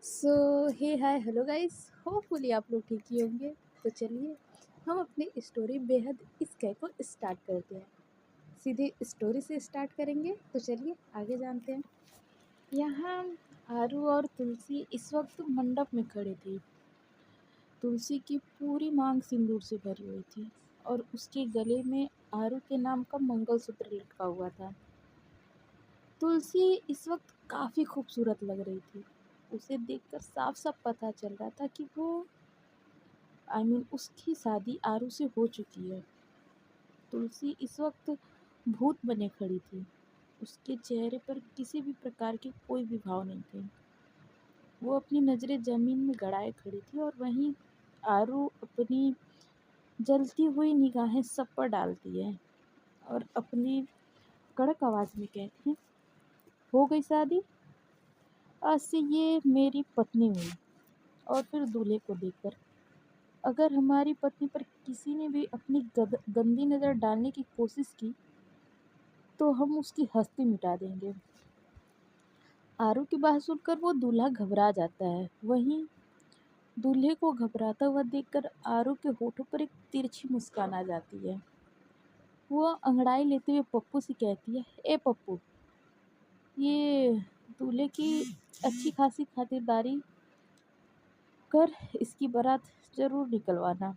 सो हे hi hello guys, hopefully आप लोग ठीक ही होंगे। तो चलिए हम अपनी स्टोरी बेहद इसके को स्टार्ट करते हैं। सीधे स्टोरी से स्टार्ट करेंगे, तो चलिए आगे जानते हैं। यहाँ आरू और तुलसी इस वक्त मंडप में खड़े थे। तुलसी की पूरी मांग सिंदूर से भरी हुई थी और उसके गले में आरू के नाम का मंगलसूत्र लटका हुआ था। तुलसी इस वक्त काफ़ी खूबसूरत लग रही थी। उसे देखकर साफ साफ पता चल रहा था कि वो उसकी शादी आरू से हो चुकी है। तुलसी इस वक्त भूत बने खड़ी थी। उसके चेहरे पर किसी भी प्रकार के कोई भी भाव नहीं थे। वो अपनी नज़रें ज़मीन में गड़ाए खड़ी थी और वहीं आरू अपनी जलती हुई निगाहें सब पर डालती है और अपनी कड़क आवाज़ में कहती है, हो गई शादी। आज से ये मेरी पत्नी हुई। और फिर दूल्हे को देखकर, अगर हमारी पत्नी पर किसी ने भी अपनी गंदी नज़र डालने की कोशिश की तो हम उसकी हस्ती मिटा देंगे। आरू की बात सुनकर वो दूल्हा घबरा जाता है। वहीं दूल्हे को घबराता हुआ देखकर आरू के होठों पर एक तिरछी मुस्कान आ जाती है। वो अंगड़ाई लेते हुए पप्पू से कहती है, ए पप्पू, ये दूल्हे की अच्छी खासी खातिरदारी कर इसकी बारात जरूर निकलवाना।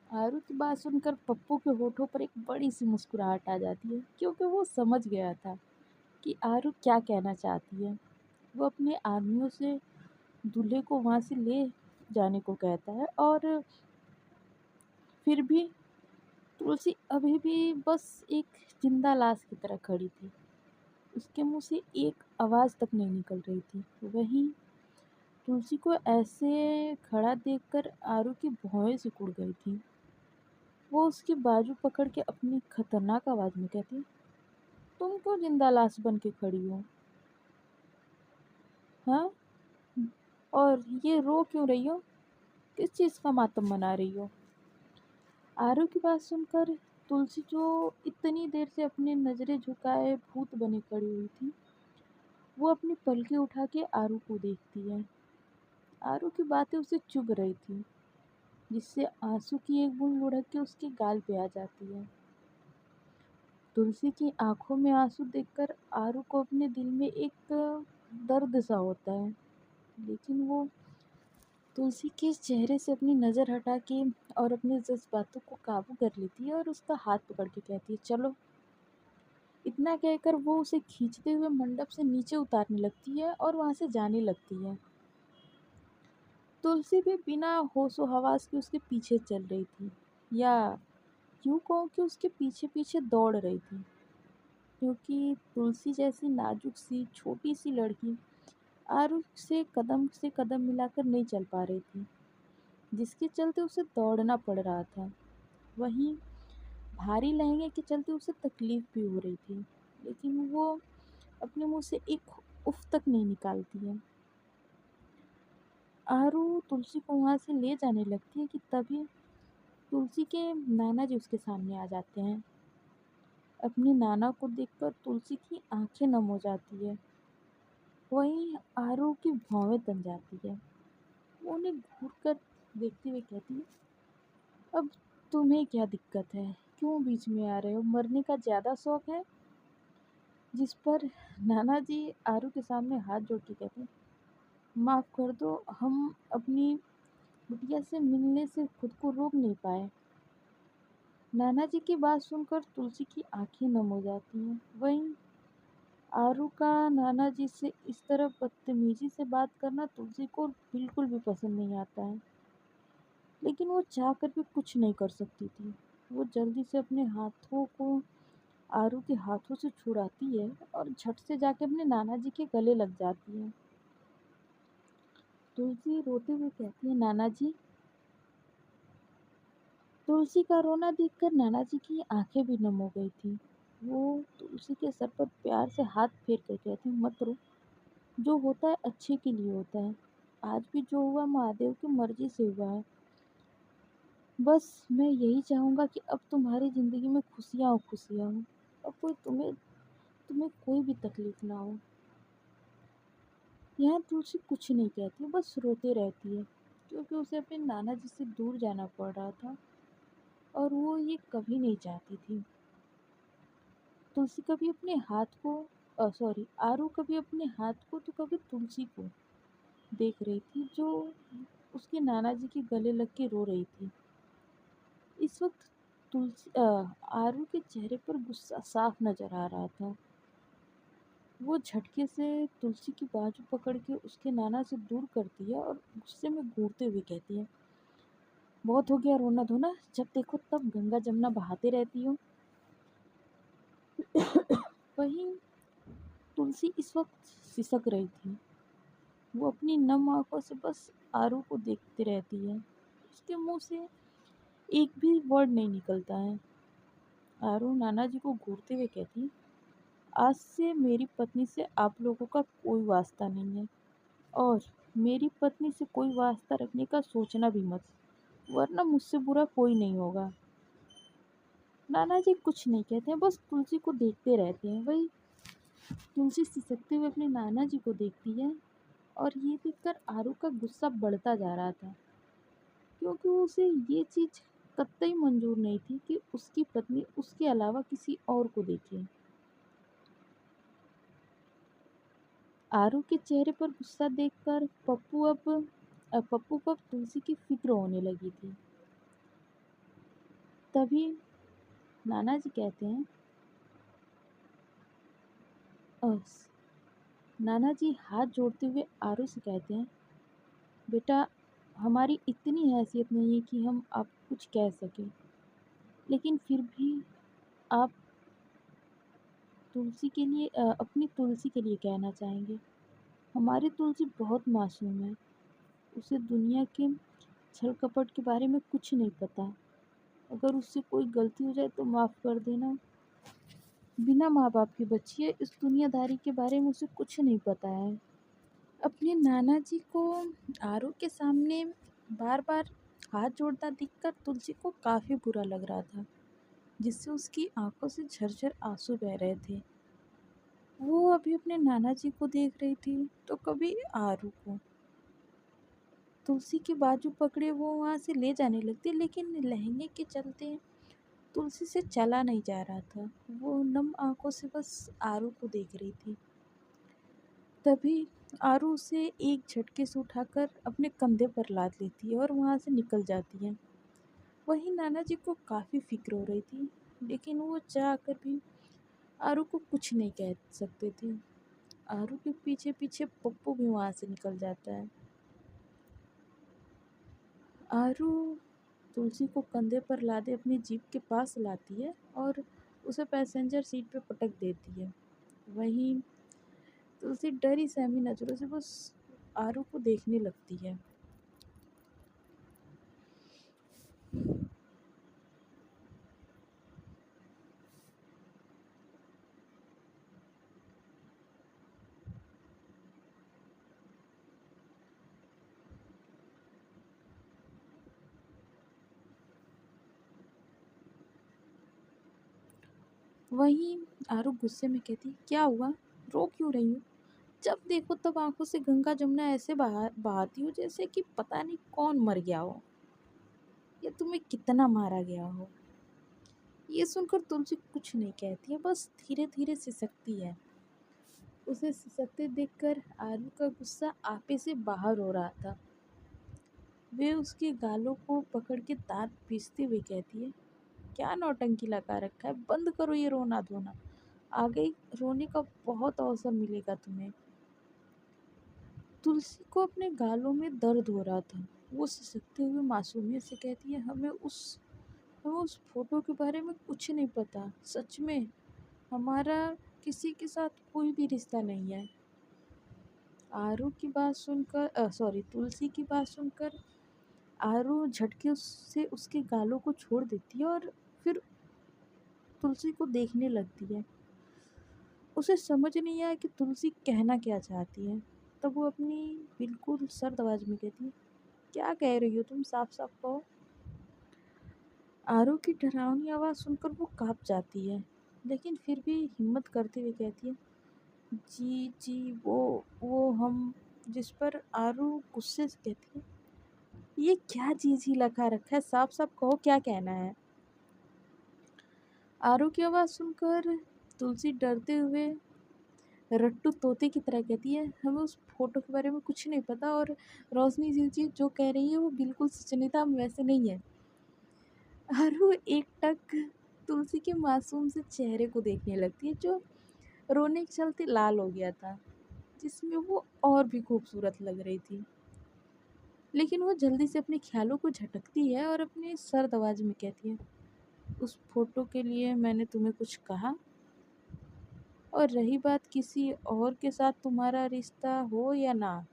आरू की बात सुनकर पप्पू के होठों पर एक बड़ी सी मुस्कुराहट आ जाती है, क्योंकि वो समझ गया था कि आरू क्या कहना चाहती है। वो अपने आदमियों से दूल्हे को वहाँ से ले जाने को कहता है और फिर भी तुलसी अभी भी बस एक जिंदा लाश की तरह खड़ी थी। उसके मुंह से एक आवाज़ तक नहीं निकल रही थी। वहीं तुलसी को ऐसे खड़ा देखकर आरू की भौहें सिकुड़ गई थी। वो उसकी बाजू पकड़ के अपनी खतरनाक आवाज़ में कहती, तुम क्यों जिंदा लाश बन के खड़ी हो? हाँ, और ये रो क्यों रही हो? किस चीज़ का मातम मना रही हो? आरू की बात सुनकर तुलसी, जो इतनी देर से अपनी नज़रें झुकाए भूत बनी खड़ी हुई थी, वो अपनी पलकें उठा के आरू को देखती है। आरू की बातें उसे चुभ रही थी, जिससे आंसू की एक बूंद लुढ़क के उसके गाल पे आ जाती है। तुलसी की आंखों में आंसू देखकर आरू को अपने दिल में एक दर्द सा होता है, लेकिन वो तुलसी के चेहरे से अपनी नज़र हटा के और अपने जज्बातों को काबू कर लेती है और उसका हाथ पकड़ के कहती है, चलो। इतना कहकर वो उसे खींचते हुए मंडप से नीचे उतारने लगती है और वहाँ से जाने लगती है। तुलसी भी बिना होशो हवास के उसके पीछे चल रही थी, या यूँ कहूँ कि उसके पीछे पीछे दौड़ रही थी, क्योंकि तुलसी जैसी नाजुक सी छोटी सी लड़की आरू से कदम मिलाकर नहीं चल पा रही थी, जिसके चलते उसे दौड़ना पड़ रहा था। वहीं भारी लहंगे के चलते उसे तकलीफ भी हो रही थी, लेकिन वो अपने मुंह से एक उफ तक नहीं निकालती है। आरू तुलसी को वहाँ से ले जाने लगती है कि तभी तुलसी के नाना जी उसके सामने आ जाते हैं। अपने नाना को देखकर तुलसी की आंखें नम हो जाती है। वहीं आरू की भौहें तन जाती है। वो उन्हें घूर कर देखते हुए कहती है, अब तुम्हें क्या दिक्कत है? क्यों बीच में आ रहे हो? मरने का ज़्यादा शौक है? जिस पर नाना जी आरू के सामने हाथ जोड़ के कहते हैं, माफ़ कर दो, हम अपनी बिटिया से मिलने से खुद को रोक नहीं पाए। नाना जी की बात सुनकर तुलसी की आंखें नम हो जाती हैं। वहीं आरू का नाना जी से इस तरह बदतमीजी से बात करना तुलसी को बिल्कुल भी पसंद नहीं आता है, लेकिन वो चाह कर भी कुछ नहीं कर सकती थी। वो जल्दी से अपने हाथों को आरू के हाथों से छुड़ाती है और झट से जाके अपने नाना जी के गले लग जाती है। तुलसी रोते हुए कहती है, नाना जी। तुलसी का रोना देखकर नाना जी की आंखें भी नम हो गई थी। वो तुलसी के सर पर प्यार से हाथ फेर कर कहते हैं, मत रो। जो होता है अच्छे के लिए होता है। आज भी जो हुआ महादेव की मर्जी से हुआ है। बस मैं यही चाहूँगा कि अब तुम्हारी ज़िंदगी में खुशियाँ हो, खुशियाँ हो। अब कोई तुम्हें तुम्हें कोई भी तकलीफ ना हो। यहाँ तुलसी कुछ नहीं कहती, बस रोते रहती है, क्योंकि उसे अपने नाना जी से दूर जाना पड़ रहा था और वो ये कभी नहीं चाहती थी। तुलसी कभी अपने हाथ को सॉरी आरू कभी अपने हाथ को तो कभी तुलसी को देख रही थी, जो उसके नाना जी के गले लग के रो रही थी। इस वक्त आरू के चेहरे पर गुस्सा साफ नजर आ रहा था। वो झटके से तुलसी की बाजू पकड़ के उसके नाना से दूर करती है और गुस्से में घूरते हुए कहती है, बहुत हो गया रोना धोना, जब देखो तब गंगा जमुना बहाते रहती हो। वहीं तुलसी इस वक्त सिसक रही थी। वो अपनी नम आंखों से बस आरू को देखती रहती है। उसके मुंह से एक भी वर्ड नहीं निकलता है। आरू नाना जी को घूरते हुए कहती, आज से मेरी पत्नी से आप लोगों का कोई वास्ता नहीं है, और मेरी पत्नी से कोई वास्ता रखने का सोचना भी मत, वरना मुझसे बुरा कोई नहीं होगा। नाना जी कुछ नहीं कहते हैं, बस तुलसी को देखते रहते हैं। वही तुलसी सिसकते हुए अपने नाना जी को देखती है, और ये देखकर आरू का गुस्सा बढ़ता जा रहा था, क्योंकि उसे ये चीज कतई मंजूर नहीं थी कि उसकी पत्नी उसके अलावा किसी और को देखे। आरू के चेहरे पर गुस्सा देखकर पप्पू को अब तुलसी की फिक्र होने लगी थी। तभी नाना जी कहते हैं, "अस नाना जी हाथ जोड़ते हुए आरू से कहते हैं, बेटा, हमारी इतनी हैसियत नहीं है कि हम आपको कुछ कह सकें, लेकिन फिर भी आप अपनी तुलसी के लिए कहना चाहेंगे। हमारी तुलसी बहुत मासूम है। उसे दुनिया के छल कपट के बारे में कुछ नहीं पता। अगर उससे कोई गलती हो जाए तो माफ़ कर देना। बिना माँ बाप की बच्ची है, इस दुनियादारी के बारे में उसे कुछ नहीं पता है।" अपने नाना जी को आरू के सामने बार बार हाथ जोड़ता देखकर तुलसी को काफ़ी बुरा लग रहा था, जिससे उसकी आंखों से झरझर आंसू बह रहे थे। वो अभी अपने नाना जी को देख रही थी, तो कभी आरू को। तुलसी की बाजू पकड़े वो वहाँ से ले जाने लगती, लेकिन लहंगे के चलते तुलसी से चला नहीं जा रहा था। वो नम आंखों से बस आरू को देख रही थी। तभी आरू उसे एक झटके से उठाकर अपने कंधे पर लाद लेती है और वहाँ से निकल जाती है। वहीं नाना जी को काफ़ी फिक्र हो रही थी, लेकिन वो चाह कर भी आरू को कुछ नहीं कह सकते थे। आरू के पीछे पीछे पप्पू भी वहाँ से निकल जाता है। आरू तुलसी को कंधे पर लादे अपनी जीप के पास लाती है और उसे पैसेंजर सीट पर पटक देती है। वहीं तुलसी डरी सहमी नज़रों से बस आरू को देखने लगती है। वहीं आरू गुस्से में कहती, क्या हुआ, रो क्यों रही हो? जब देखो तब आंखों से गंगा जमुना ऐसे बहाती हो जैसे कि पता नहीं कौन मर गया हो या तुम्हें कितना मारा गया हो। ये सुनकर तुलसी कुछ नहीं कहती है, बस धीरे धीरे सिसकती है। उसे सिसकते देखकर आरू का गुस्सा आपे से बाहर हो रहा था। वे उसके गालों को पकड़ के दांत पीसते हुए कहती है, क्या नौटंकी लगा रखा है, बंद करो ये रोना धोना, आगे रोने का बहुत अवसर मिलेगा तुम्हें। तुलसी को अपने गालों में दर्द हो रहा था। वो सिसकते हुए मासूमियत से कहती है, हमें उस फोटो के बारे में कुछ नहीं पता, सच में हमारा किसी के साथ कोई भी रिश्ता नहीं है। तुलसी की बात सुनकर आरू झटके से उसके गालों को छोड़ देती है और फिर तुलसी को देखने लगती है। उसे समझ नहीं आया कि तुलसी कहना क्या चाहती है। तब वो अपनी बिल्कुल सर्द आवाज में कहती है, क्या कह रही हो तुम, साफ साफ कहो। आरू की डरावनी आवाज़ सुनकर वो काँप जाती है, लेकिन फिर भी हिम्मत करते हुए कहती है, जी जी, वो हम जिस पर आरू गुस्से से कहती है, ये क्या चीज ही लगा रखा है, साफ साफ कहो क्या कहना है। आरू की आवाज सुनकर तुलसी डरते हुए रट्टू तोते की तरह कहती है, हमें उस फोटो के बारे में कुछ नहीं पता, और रोशनी जी जो कह रही है वो बिल्कुल सच नहीं था, हम वैसे नहीं है। आरू एकटक तुलसी के मासूम से चेहरे को देखने लगती है, जो रोने के चलते लाल हो गया था, जिसमें वो और भी खूबसूरत लग रही थी। लेकिन वो जल्दी से अपने ख्यालों को झटकती है और अपनी सर्द आवाज में कहती है, उस फोटो के लिए मैंने तुम्हें कुछ कहा? और रही बात किसी और के साथ तुम्हारा रिश्ता हो या ना,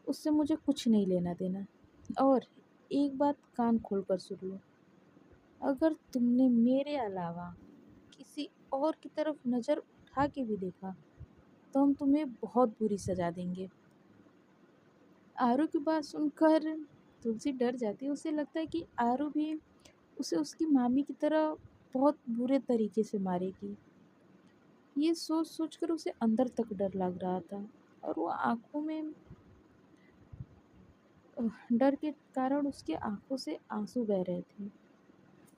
उससे मुझे कुछ नहीं लेना देना। और एक बात कान खोलकर सुन लो, अगर तुमने मेरे अलावा किसी और की तरफ नज़र उठा के भी देखा तो हम तुम्हें बहुत बुरी सजा देंगे। आरू की बात सुनकर तुलसी डर जाती है। उसे लगता है कि आरू भी उसे उसकी मामी की तरह बहुत बुरे तरीके से मारेगी। ये सोच सोच कर उसे अंदर तक डर लग रहा था, और वो आंखों में डर के कारण उसके आंखों से आंसू बह रहे थे।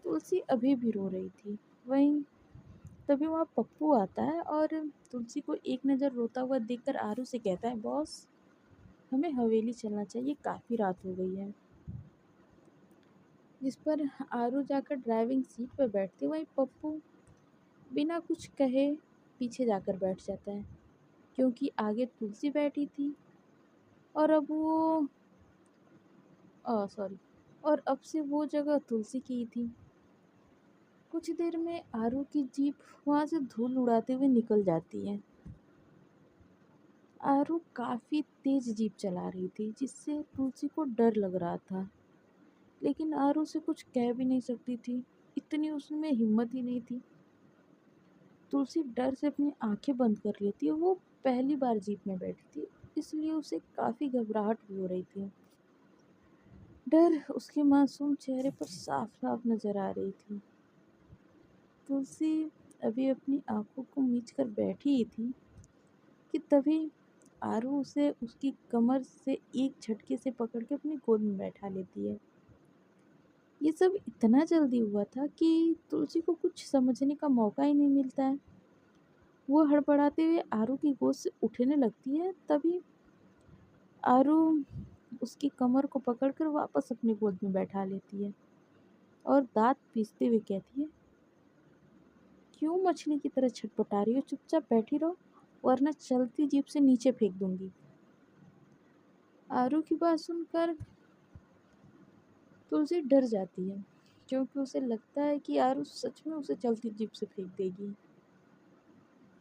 तुलसी अभी भी रो रही थी। वहीं तभी वहाँ पप्पू आता है और तुलसी को एक नज़र रोता हुआ देखकर आरू से कहता है, बॉस हमें हवेली चलना चाहिए, काफ़ी रात हो गई है। जिस पर आरू जाकर ड्राइविंग सीट पर बैठती है, वहीं पप्पू बिना कुछ कहे पीछे जाकर बैठ जाता है, क्योंकि आगे तुलसी बैठी थी और अब वो सॉरी और अब से वो जगह तुलसी की ही थी। कुछ देर में आरू की जीप वहाँ से धूल उड़ाते हुए निकल जाती है। आरू काफ़ी तेज जीप चला रही थी, जिससे तुलसी को डर लग रहा था, लेकिन आरू से कुछ कह भी नहीं सकती थी, इतनी उसमें हिम्मत ही नहीं थी। तुलसी डर से अपनी आंखें बंद कर लेती है। वो पहली बार जीप में बैठी थी, इसलिए उसे काफ़ी घबराहट भी हो रही थी। डर उसके मासूम चेहरे पर साफ साफ नजर आ रही थी। तुलसी अभी अपनी आंखों को मीच कर बैठी ही थी कि तभी आरू उसे उसकी कमर से एक झटके से पकड़ के अपनी गोद में बैठा लेती है। ये सब इतना जल्दी हुआ था कि तुलसी को कुछ समझने का मौका ही नहीं मिलता है। वो हड़बड़ाते हुए आरू की गोद से उठने लगती है, तभी आरू उसकी कमर को पकड़कर वापस अपनी गोद में बैठा लेती है और दांत पीसते हुए कहती है, क्यों मछली की तरह छटपटा रही हो, चुपचाप बैठी रहो वरना चलती जीप से नीचे फेंक दूंगी। आरू की बात सुनकर तुलसी डर जाती है, क्योंकि उसे लगता है कि आरू सच में उसे चलती जीप से फेंक देगी।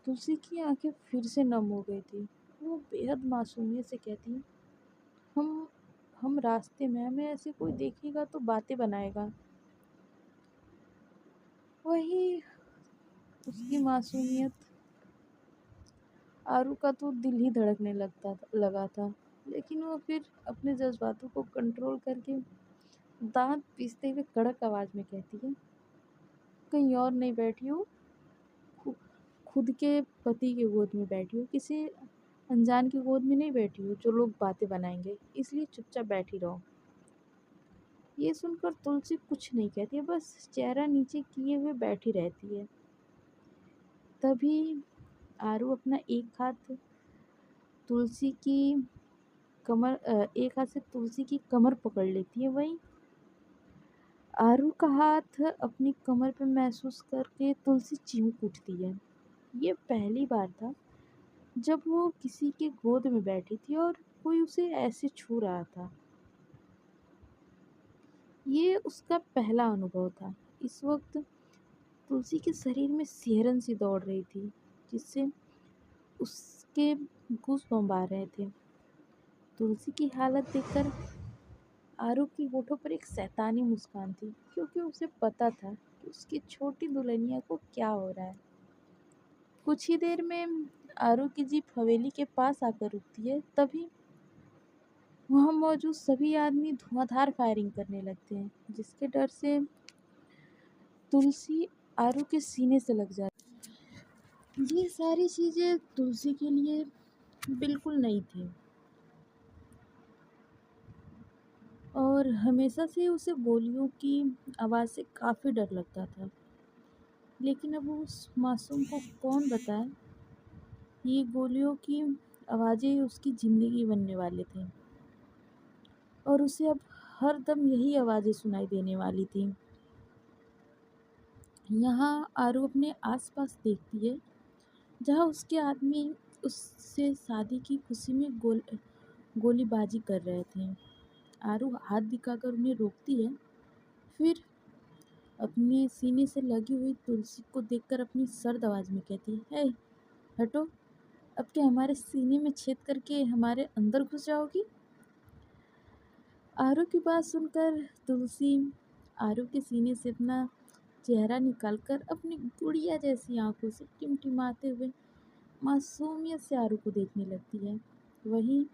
तुलसी की आंखें फिर से नम हो गई थी। वो बेहद मासूमियत से कहती है, हम हम रास्ते में, हमें ऐसे कोई देखेगा तो बातें बनाएगा। वही उसकी मासूमियत, आरू का तो दिल ही धड़कने लगा था, लेकिन वो फिर अपने जज्बातों को कंट्रोल करके दांत पीसते हुए कड़क आवाज में कहती है, कहीं और नहीं बैठी हूँ, खु- खुद के पति की गोद में बैठी हूँ, किसी अनजान की गोद में नहीं बैठी हूँ जो लोग बातें बनाएंगे, इसलिए चुपचाप बैठी रहो। ये सुनकर तुलसी कुछ नहीं कहती है, बस चेहरा नीचे किए हुए बैठी रहती है। तभी आरू अपना तुलसी की एक हाथ से तुलसी की कमर पकड़ लेती है। वहीं आरू का हाथ अपनी कमर पे महसूस करके तुलसी चीख उठती है। ये पहली बार था जब वो किसी के गोद में बैठी थी और कोई उसे ऐसे छू रहा था। ये उसका पहला अनुभव था। इस वक्त तुलसी के शरीर में सिहरन सी दौड़ रही थी, जिससे उसके गूज़बम्प आ रहे थे। तुलसी की हालत देखकर आरू की होठों पर एक शैतानी मुस्कान थी, क्योंकि उसे पता था कि उसकी छोटी दुल्हनिया को क्या हो रहा है। कुछ ही देर में आरू की जीप हवेली के पास आकर रुकती है। तभी वहाँ मौजूद सभी आदमी धुआंधार फायरिंग करने लगते हैं, जिसके डर से तुलसी आरू के सीने से लग जाती है। ये सारी चीज़ें तुलसी के लिए बिल्कुल नहीं थे और हमेशा से उसे गोलियों की आवाज़ से काफ़ी डर लगता था। लेकिन अब उस मासूम को कौन बताए, ये गोलियों की आवाज़ें ही उसकी ज़िंदगी बनने वाले थे और उसे अब हर दम यही आवाज़ें सुनाई देने वाली थीं। यहाँ आरू अपने आसपास देखती है, जहाँ उसके आदमी उससे शादी की खुशी में गोलीबाजी कर रहे थे। आरू हाथ दिखाकर उन्हें रोकती है, फिर अपने सीने से लगी हुई तुलसी को देखकर अपनी सर्द आवाज़ में कहती है, हे हटो, अब क्या हमारे सीने में छेद करके हमारे अंदर घुस जाओगी? आरू की बात सुनकर तुलसी आरू के सीने से अपना चेहरा निकालकर अपनी गुड़िया जैसी आंखों से टिमटिमाते हुए मासूमियत से आरू को देखने लगती है। वहीं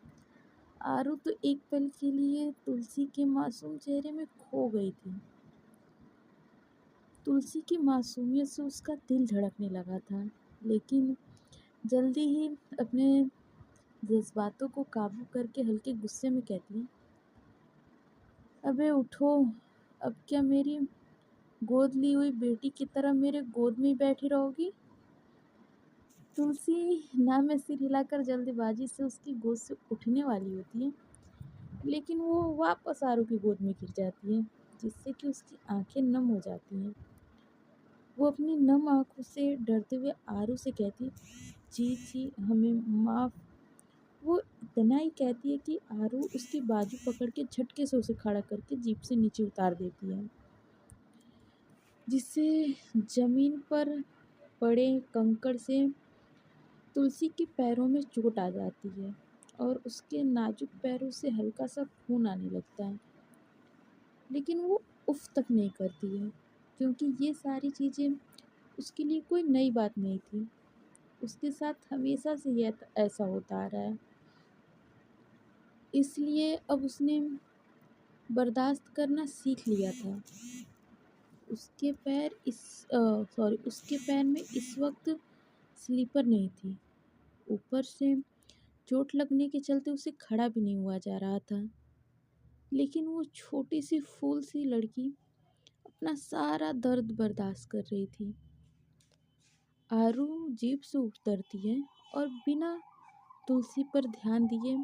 आरू तो एक पल के लिए तुलसी के मासूम चेहरे में खो गई थी। तुलसी की मासूमियत से उसका दिल धड़कने लगा था, लेकिन जल्दी ही अपने जज्बातों को काबू करके हल्के गुस्से में कहती है, अबे उठो, अब क्या मेरी गोद ली हुई बेटी की तरह मेरे गोद में ही बैठी रहोगी? तुलसी ना में सिर हिलाकर जल्दबाजी से उसकी गोद से उठने वाली होती है, लेकिन वो वापस आरू की गोद में गिर जाती है, जिससे कि उसकी आंखें नम हो जाती हैं। वो अपनी नम आंखों से डरते हुए आरू से कहती है, जी जी हमें माफ़। वो इतना ही कहती है कि आरू उसकी बाजू पकड़ के झटके से उसे खड़ा करके जीप से नीचे उतार देती है, जिससे जमीन पर पड़े कंकड़ से तुलसी के पैरों में चोट आ जाती है और उसके नाजुक पैरों से हल्का सा खून आने लगता है। लेकिन वो उफ तक नहीं करती है, क्योंकि ये सारी चीज़ें उसके लिए कोई नई बात नहीं थी। उसके साथ हमेशा से ये ऐसा होता आ रहा है। इसलिए अब उसने बर्दाश्त करना सीख लिया था। उसके पैर उसके पैर में इस वक्त स्लीपर नहीं थी। ऊपर से चोट लगने के चलते उसे खड़ा भी नहीं हुआ जा रहा था। लेकिन वो छोटी सी फूल सी लड़की अपना सारा दर्द बर्दाश्त कर रही थी। आरू जीप से उतरती है और बिना तुलसी पर ध्यान दिए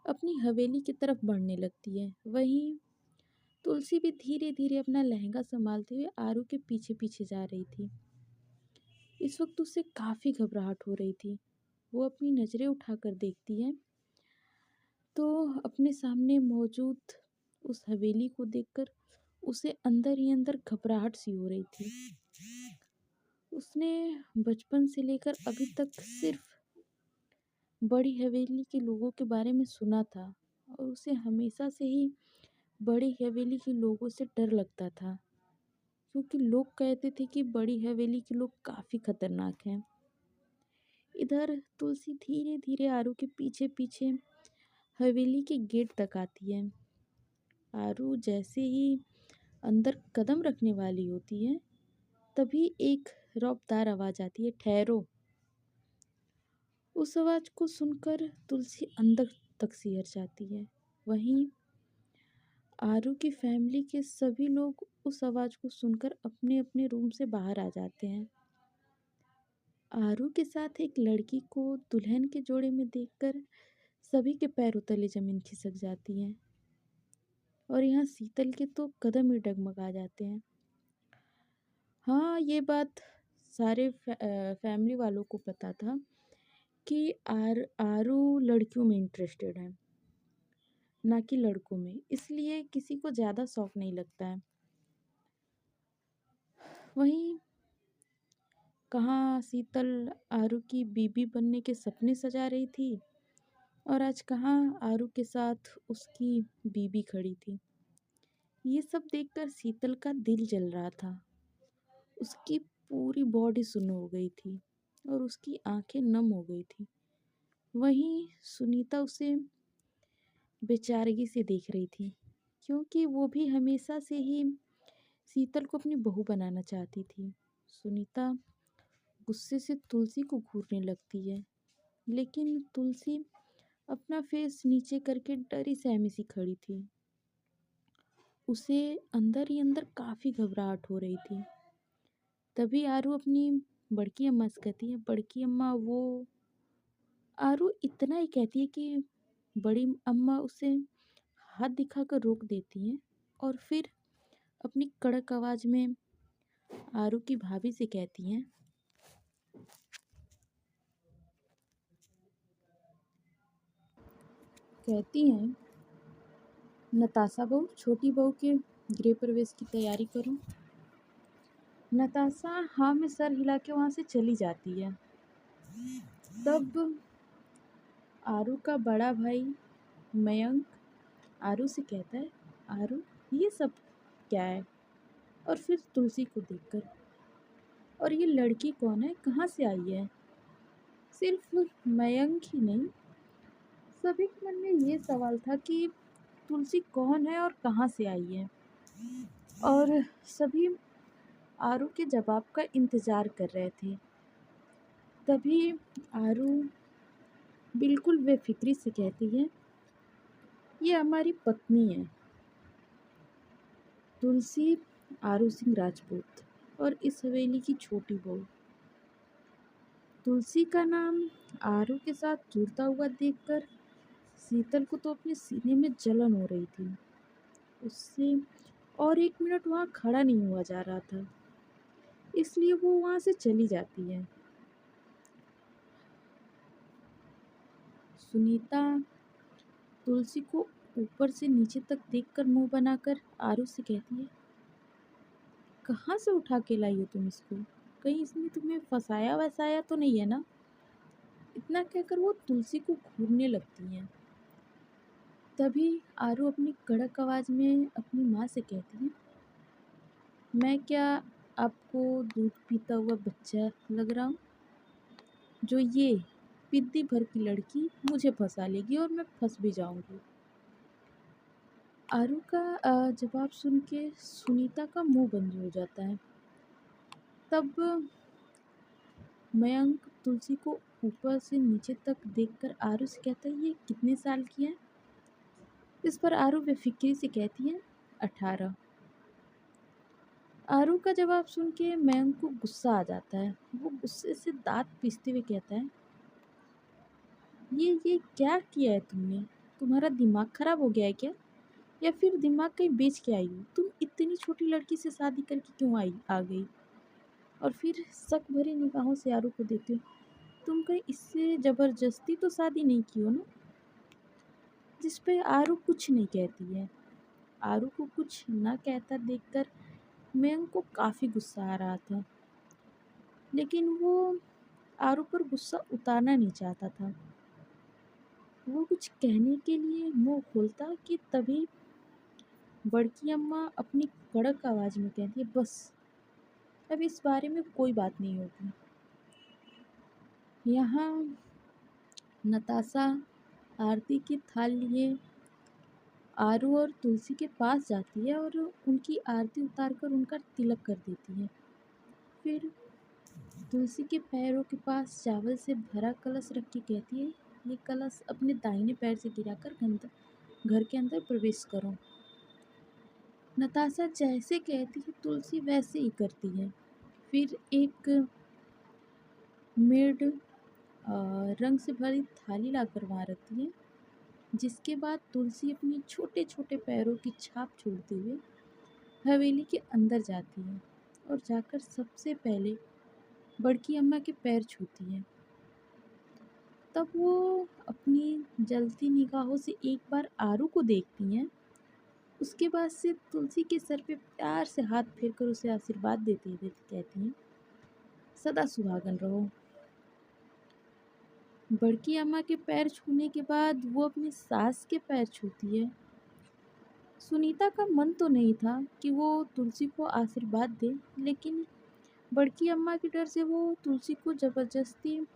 अपनी हवेली की तरफ बढ़ने लगती है। वहीं तुलसी भी धीरे धीरे अपना लहंगा संभालते हुए आरू के पीछे पीछे जा रही थी। इस वक्त उसे काफ़ी घबराहट हो रही थी। वो अपनी नज़रें उठाकर देखती है तो अपने सामने मौजूद उस हवेली को देखकर उसे अंदर ही अंदर घबराहट सी हो रही थी। उसने बचपन से लेकर अभी तक सिर्फ बड़ी हवेली के लोगों के बारे में सुना था और उसे हमेशा से ही बड़ी हवेली के लोगों से डर लगता था, क्योंकि लोग कहते थे कि बड़ी हवेली के लोग काफ़ी खतरनाक हैं। इधर तुलसी धीरे धीरे आरू के पीछे पीछे हवेली के गेट तक आती है। आरू जैसे ही अंदर कदम रखने वाली होती है, तभी एक रौबदार आवाज़ आती है, ठहरो। उस आवाज़ को सुनकर तुलसी अंदर तक सिहर जाती है। वहीं आरू की फैमिली के सभी लोग उस आवाज़ को सुनकर अपने अपने रूम से बाहर आ जाते हैं। आरू के साथ एक लड़की को दुल्हन के जोड़े में देखकर सभी के पैरों तले ज़मीन खिसक जाती है और यहाँ शीतल के तो कदम ही डगमगा जाते हैं। हाँ, ये बात सारे फैमिली वालों को पता था कि आरू लड़कियों में इंटरेस्टेड है, ना कि लड़कों में, इसलिए किसी को ज़्यादा शौक नहीं लगता है। वहीं कहाँ शीतल आरू की बीबी बनने के सपने सजा रही थी और आज कहाँ आरू के साथ उसकी बीबी खड़ी थी। ये सब देखकर शीतल का दिल जल रहा था। उसकी पूरी बॉडी सुन्न हो गई थी और उसकी आंखें नम हो गई थी। वहीं सुनीता उसे बेचारगी से देख रही थी, क्योंकि वो भी हमेशा से ही शीतल को अपनी बहू बनाना चाहती थी। सुनीता गुस्से से तुलसी को घूरने लगती है, लेकिन तुलसी अपना फेस नीचे करके डरी सहमी सी खड़ी थी। उसे अंदर ही अंदर काफ़ी घबराहट हो रही थी। तभी आरू अपनी बड़की अम्मा से कहती है, बड़की अम्मा वो। आरू इतना ही कहती है कि बड़ी अम्मा उसे हाथ दिखाकर रोक देती हैं और फिर अपनी कड़क आवाज़ में आरू की भाभी से कहती हैं, नताशा बहू, छोटी बहू के गृह प्रवेश की तैयारी करो। नताशा हाँ में सर हिला के वहाँ से चली जाती है। तब आरू का बड़ा भाई मयंक आरू से कहता है, आरू ये सब क्या है? और फिर तुलसी को देखकर, और ये लड़की कौन है, कहाँ से आई है? सिर्फ मयंक ही नहीं, सभी के मन में ये सवाल था कि तुलसी कौन है और कहाँ से आई है। और सभी आरू के जवाब का इंतज़ार कर रहे थे। तभी आरू बिल्कुल बेफिक्री से कहती है, ये हमारी पत्नी है, तुलसी आरू सिंह राजपूत, और इस हवेली की छोटी बहू। तुलसी का नाम आरू के साथ जुड़ता हुआ देखकर शीतल को तो अपने सीने में जलन हो रही थी। उससे और एक मिनट वहाँ खड़ा नहीं हुआ जा रहा था, इसलिए वो वहाँ से चली जाती है। सुनीता तुलसी को ऊपर से नीचे तक देखकर मुंह बनाकर आरू से कहती है, कहाँ से उठा के लाई हो तुम इसको? कहीं इसने तुम्हें फंसाया वसाया तो नहीं है ना? इतना कहकर वो तुलसी को घूरने लगती हैं। तभी आरू अपनी कड़क आवाज़ में अपनी माँ से कहती है, मैं क्या आपको दूध पीता हुआ बच्चा लग रहा हूँ, जो ये पिद्दी भर की लड़की मुझे फंसा लेगी और मैं फंस भी जाऊंगी। आरू का जवाब सुन के सुनीता का मुंह बंद हो जाता है। तब मयंक तुलसी को ऊपर से नीचे तक देखकर आरू से कहता है, ये कितने साल की है? इस पर आरू बेफिक्री से कहती है, 18। आरू का जवाब सुन के मयंक को गुस्सा आ जाता है। वो गुस्से से दांत पीसते हुए कहता है, ये क्या किया है तुमने? तुम्हारा दिमाग खराब हो गया है क्या? या फिर दिमाग कहीं बेच के आई हो? तुम इतनी छोटी लड़की से शादी करके क्यों आ गई? और फिर शक भरी निगाहों से आरू को देखते हो, तुम कहीं इससे जबरदस्ती तो शादी नहीं की हो ना? जिस पे आरू कुछ नहीं कहती है। आरू को कुछ ना कहता देखकर मयंक को काफ़ी गुस्सा आ रहा था, लेकिन वो आरू पर गुस्सा उतारना नहीं चाहता था। वो कुछ कहने के लिए मुंह खोलता कि तभी बड़की अम्मा अपनी कड़क आवाज़ में कहती है, बस अब इस बारे में कोई बात नहीं होगी। यहाँ नताशा आरती की थाल लिए आरू और तुलसी के पास जाती है और उनकी आरती उतारकर उनका तिलक कर देती है। फिर तुलसी के पैरों के पास चावल से भरा कलश रख के कहती है, ये कलश अपने दाहिने पैर से गिराकर घर के अंदर प्रवेश करो। नताशा जैसे कहती है तुलसी वैसे ही करती है। फिर एक मेड रंग से भरी थाली लाकर वहाँ रखती है, जिसके बाद तुलसी अपने छोटे छोटे पैरों की छाप छोड़ते हुए हवेली के अंदर जाती है और जाकर सबसे पहले बड़की अम्मा के पैर छूती है। तब वो अपनी जलती निगाहों से एक बार आरू को देखती हैं। उसके बाद से तुलसी के सर पे प्यार से हाथ फेरकर उसे आशीर्वाद देते हुए कहती हैं, सदा सुहागन रहो। बड़की अम्मा के पैर छूने के बाद वो अपनी सास के पैर छूती है। सुनीता का मन तो नहीं था कि वो तुलसी को आशीर्वाद दे, लेकिन बड़की अम्मा के डर से वो तुलसी को जबरदस्ती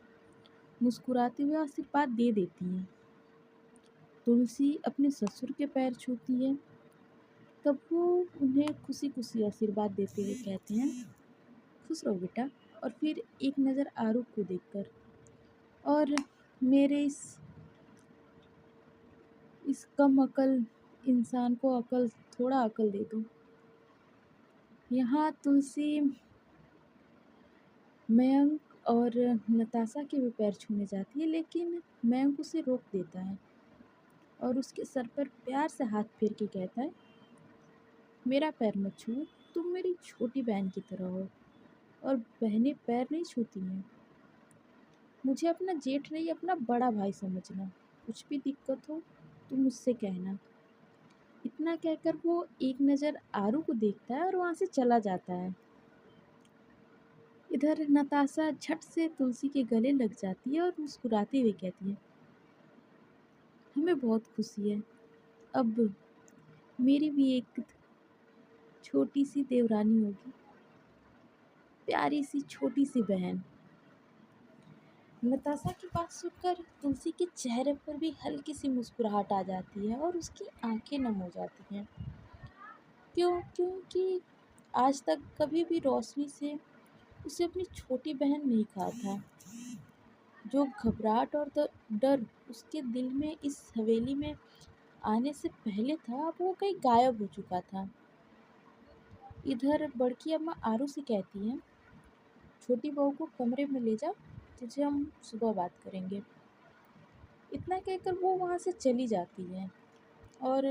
मुस्कुराते हुए आशीर्वाद दे देती हैं। तुलसी अपने ससुर के पैर छूती है। तब वो उन्हें खुशी खुशी आशीर्वाद देते हुए कहते हैं, खुश रहो बेटा। और फिर एक नज़र आरू को देखकर और मेरे इस कम अकल इंसान को थोड़ा अकल दे दो। यहाँ तुलसी मयंक और नताशा के भी पैर छूने जाती है, लेकिन मयंक उसे रोक देता है और उसके सर पर प्यार से हाथ फेर के कहता है, मेरा पैर मत छुओ, तुम मेरी छोटी बहन की तरह हो और बहनें पैर नहीं छूती हैं। मुझे अपना जेठ नहीं, अपना बड़ा भाई समझना। कुछ भी दिक्कत हो तो मुझसे कहना। इतना कहकर वो एक नज़र आरू को देखता है और वहाँ से चला जाता है। इधर नताशा झट से तुलसी के गले लग जाती है और मुस्कुराते हुए कहती है, हमें बहुत खुशी है। अब मेरी भी एक छोटी सी देवरानी होगी, प्यारी सी छोटी सी बहन। नताशा की बात सुनकर तुलसी के चेहरे पर भी हल्की सी मुस्कुराहट आ जाती है और उसकी आंखें नम हो जाती हैं। क्योंकि आज तक कभी भी रोशनी से उसे अपनी छोटी बहन नहीं कहा था। जो घबराहट और डर उसके दिल में इस हवेली में आने से पहले था, अब वो कहीं गायब हो चुका था। इधर बड़की अम्मा आरू से कहती हैं, छोटी बहू को कमरे में ले जा, तुझे हम सुबह बात करेंगे। इतना कहकर वो वहाँ से चली जाती है और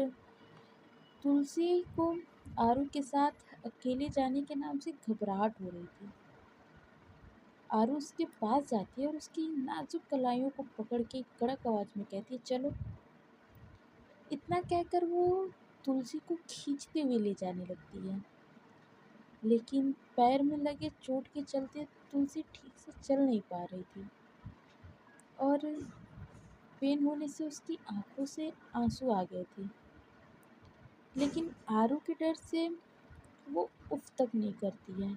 तुलसी को आरू के साथ अकेले जाने के नाम से घबराहट हो रही थी। आरू उसके पास जाती है और उसकी नाजुक कलाइयों को पकड़ के कड़क आवाज में कहती है, चलो। इतना कहकर वो तुलसी को खींचते हुए ले जाने लगती है, लेकिन पैर में लगे चोट के चलते तुलसी ठीक से चल नहीं पा रही थी और पेन होने से उसकी आंखों से आंसू आ गए थे। लेकिन आरू के डर से वो उफ तक नहीं करती है।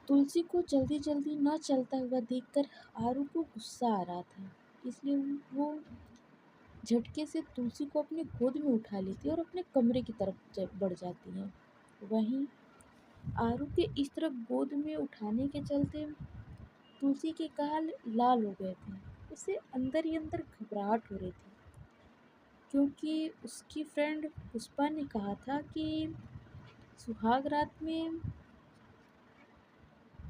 तुलसी को जल्दी जल्दी न चलता हुआ देखकर आरू को गुस्सा आ रहा था, इसलिए वो झटके से तुलसी को अपनी गोद में उठा लेती है और अपने कमरे की तरफ बढ़ जाती है। वहीं आरू के इस तरफ गोद में उठाने के चलते तुलसी के गाल लाल हो गए थे। उसे अंदर ही अंदर घबराहट हो रही थी, क्योंकि उसकी फ्रेंड पुष्पा ने कहा था कि सुहाग रात में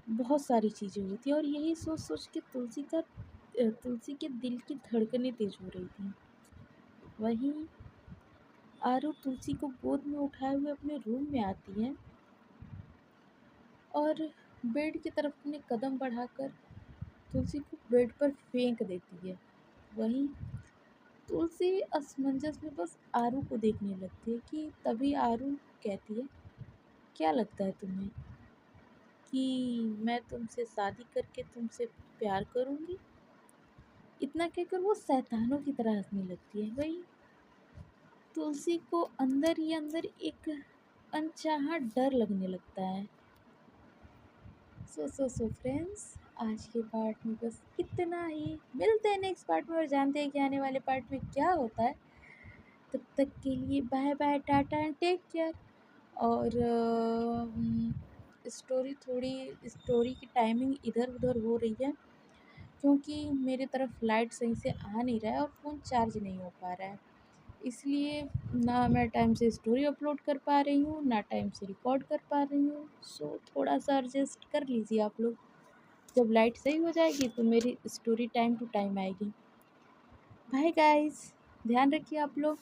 बहुत सारी चीज़ें हुई थी और यही सोच सोच के तुलसी के दिल की धड़कनें तेज हो रही थी। वहीं आरू तुलसी को गोद में उठाए हुए अपने रूम में आती है और बेड की तरफ अपने कदम बढ़ाकर तुलसी को बेड पर फेंक देती है। वहीं तुलसी असमंजस में बस आरू को देखने लगती है कि तभी आरू कहती है, क्या लगता है तुम्हें कि मैं तुमसे शादी करके तुमसे प्यार करूँगी? इतना कहकर वो शैतानों की तरह हंसने लगती है। वहीं तुलसी को अंदर ही अंदर एक अनचाहा डर लगने लगता है। सो फ्रेंड्स, आज के पार्ट में बस इतना ही। मिलते हैं नेक्स्ट पार्ट में और जानते हैं कि आने वाले पार्ट में क्या होता है। तब तक के लिए bye bye, tata and take care. और स्टोरी की टाइमिंग इधर उधर हो रही है, क्योंकि मेरे तरफ लाइट सही से आ नहीं रहा है और फ़ोन चार्ज नहीं हो पा रहा है। इसलिए ना मैं टाइम से स्टोरी अपलोड कर पा रही हूँ, ना टाइम से रिकॉर्ड कर पा रही हूँ। सो थोड़ा सा एडजस्ट कर लीजिए आप लोग। जब लाइट सही हो जाएगी तो मेरी स्टोरी टाइम टू टाइम आएगी। बाय गाइस, ध्यान रखिए आप लोग।